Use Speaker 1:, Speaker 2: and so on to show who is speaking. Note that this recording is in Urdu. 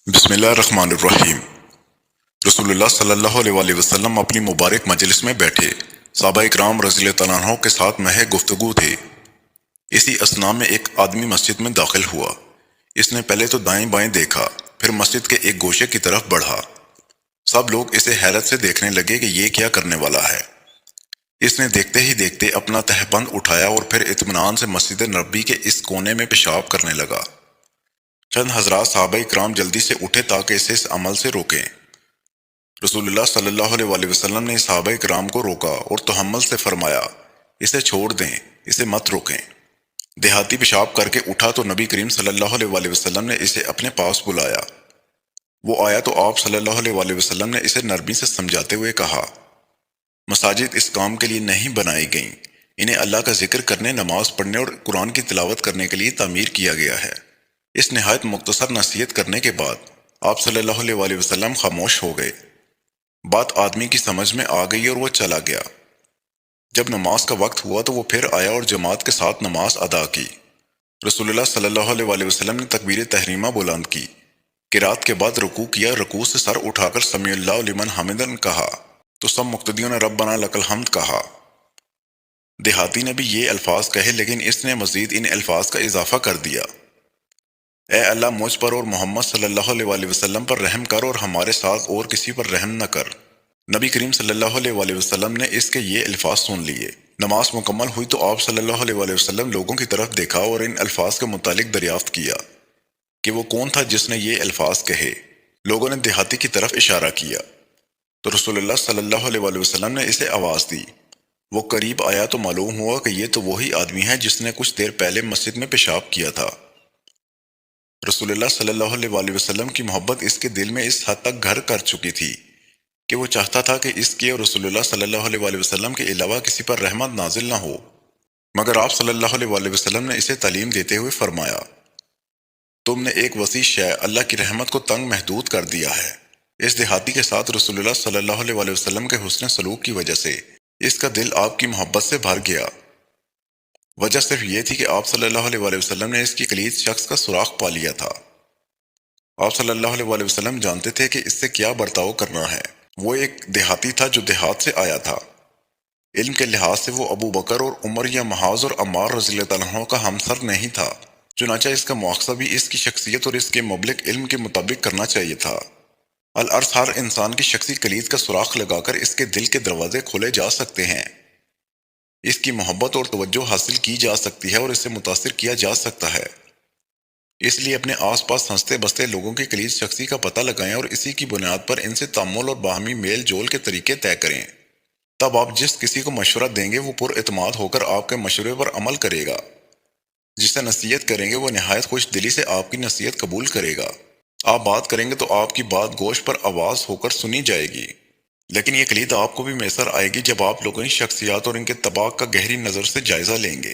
Speaker 1: بسم اللہ الرحمن الرحیم۔ رسول اللہ صلی اللہ علیہ وآلہ وسلم اپنی مبارک مجلس میں بیٹھے صحابہ اکرام رضی اللہ تعالیٰ عنہ کے ساتھ محض گفتگو تھے۔ اسی اثناء میں ایک آدمی مسجد میں داخل ہوا۔ اس نے پہلے تو دائیں بائیں دیکھا، پھر مسجد کے ایک گوشے کی طرف بڑھا۔ سب لوگ اسے حیرت سے دیکھنے لگے کہ یہ کیا کرنے والا ہے۔ اس نے دیکھتے ہی دیکھتے اپنا تہبند اٹھایا اور پھر اطمینان سے مسجد نبوی کے اس کونے میں پیشاب کرنے لگا۔ چند حضرات صحابہ اکرام جلدی سے اٹھے تاکہ اسے اس عمل سے روکیں۔ رسول اللہ صلی اللہ علیہ وآلہ وسلم نے صحابہ کرام کو روکا اور تحمل سے فرمایا، اسے چھوڑ دیں، اسے مت روکیں۔ دیہاتی پیشاب کر کے اٹھا تو نبی کریم صلی اللہ علیہ وآلہ وسلم نے اسے اپنے پاس بلایا۔ وہ آیا تو آپ صلی اللہ علیہ وآلہ وسلم نے اسے نرمی سے سمجھاتے ہوئے کہا، مساجد اس کام کے لیے نہیں بنائی گئیں، انہیں اللہ کا ذکر کرنے، نماز پڑھنے اور قرآن کی تلاوت کرنے کے لیے تعمیر کیا گیا ہے۔ اس نہایت مختصر نصیحت کرنے کے بعد آپ صلی اللہ علیہ وآلہ وسلم خاموش ہو گئے۔ بات آدمی کی سمجھ میں آ گئی اور وہ چلا گیا۔ جب نماز کا وقت ہوا تو وہ پھر آیا اور جماعت کے ساتھ نماز ادا کی۔ رسول اللہ صلی اللہ علیہ وآلہ وسلم نے تکبیر تحریمہ بلند کی، قرات کے بعد رکوع کیا، رکوع سے سر اٹھا کر سمیع اللہ لمن حمدہ کہا تو سب مقتدیوں نے ربنا لک الحمد کہا۔ دیہاتی نے بھی یہ الفاظ کہے، لیکن اس نے مزید ان الفاظ کا اضافہ کر دیا، اے اللہ مجھ پر اور محمد صلی اللہ علیہ وآلہ وسلم پر رحم کر اور ہمارے ساتھ اور کسی پر رحم نہ کر۔ نبی کریم صلی اللہ علیہ وآلہ وسلم نے اس کے یہ الفاظ سن لیے۔ نماز مکمل ہوئی تو آپ صلی اللہ علیہ وآلہ وسلم لوگوں کی طرف دیکھا اور ان الفاظ کے متعلق دریافت کیا کہ وہ کون تھا جس نے یہ الفاظ کہے۔ لوگوں نے دیہاتی کی طرف اشارہ کیا تو رسول اللہ صلی اللہ علیہ وآلہ وسلم نے اسے آواز دی۔ وہ قریب آیا تو معلوم ہوا کہ یہ تو وہی آدمی ہے جس نے کچھ دیر پہلے مسجد میں پیشاب کیا تھا۔ رسول اللہ صلی اللہ علیہ وآلہ وسلم کی محبت اس کے دل میں اس حد تک گھر کر چکی تھی کہ وہ چاہتا تھا کہ اس کے اور رسول اللہ صلی اللہ علیہ وآلہ وسلم کے علاوہ کسی پر رحمت نازل نہ ہو، مگر آپ صلی اللہ علیہ وآلہ وسلم نے اسے تعلیم دیتے ہوئے فرمایا، تم نے ایک وسیع شے اللہ کی رحمت کو تنگ محدود کر دیا ہے۔ اس دیہاتی کے ساتھ رسول اللہ صلی اللہ علیہ وآلہ وسلم کے حسن سلوک کی وجہ سے اس کا دل آپ کی محبت سے بھر گیا۔ وجہ صرف یہ تھی کہ آپ صلی اللہ علیہ وآلہ وسلم نے اس کی کلید شخص کا سراغ پا لیا تھا۔ آپ صلی اللہ علیہ وآلہ وسلم جانتے تھے کہ اس سے کیا برتاؤ کرنا ہے۔ وہ ایک دیہاتی تھا جو دیہات سے آیا تھا۔ علم کے لحاظ سے وہ ابو بکر اور عمر یا معاذ اور عمار رضی اللہ عنہ کا ہمسر نہیں تھا، چنانچہ اس کا مواخذہ بھی اس کی شخصیت اور اس کے مبلغ علم کے مطابق کرنا چاہیے تھا۔ الارض ہر انسان کی شخصی کلید کا سوراخ لگا کر اس کے دل کے دروازے کھولے جا سکتے ہیں، اس کی محبت اور توجہ حاصل کی جا سکتی ہے اور اسے متاثر کیا جا سکتا ہے۔ اس لیے اپنے آس پاس ہنستے بستے لوگوں کی کلید شخصی کا پتہ لگائیں اور اسی کی بنیاد پر ان سے تعامل اور باہمی میل جول کے طریقے طے کریں۔ تب آپ جس کسی کو مشورہ دیں گے وہ پر اعتماد ہو کر آپ کے مشورے پر عمل کرے گا، جس سے نصیحت کریں گے وہ نہایت خوش دلی سے آپ کی نصیحت قبول کرے گا۔ آپ بات کریں گے تو آپ کی بات گوش پر آواز ہو کر سنی جائے گی، لیکن یہ کلید آپ کو بھی میسر آئے گی جب آپ لوگوں کی شخصیات اور ان کے طباع کا گہری نظر سے جائزہ لیں گے۔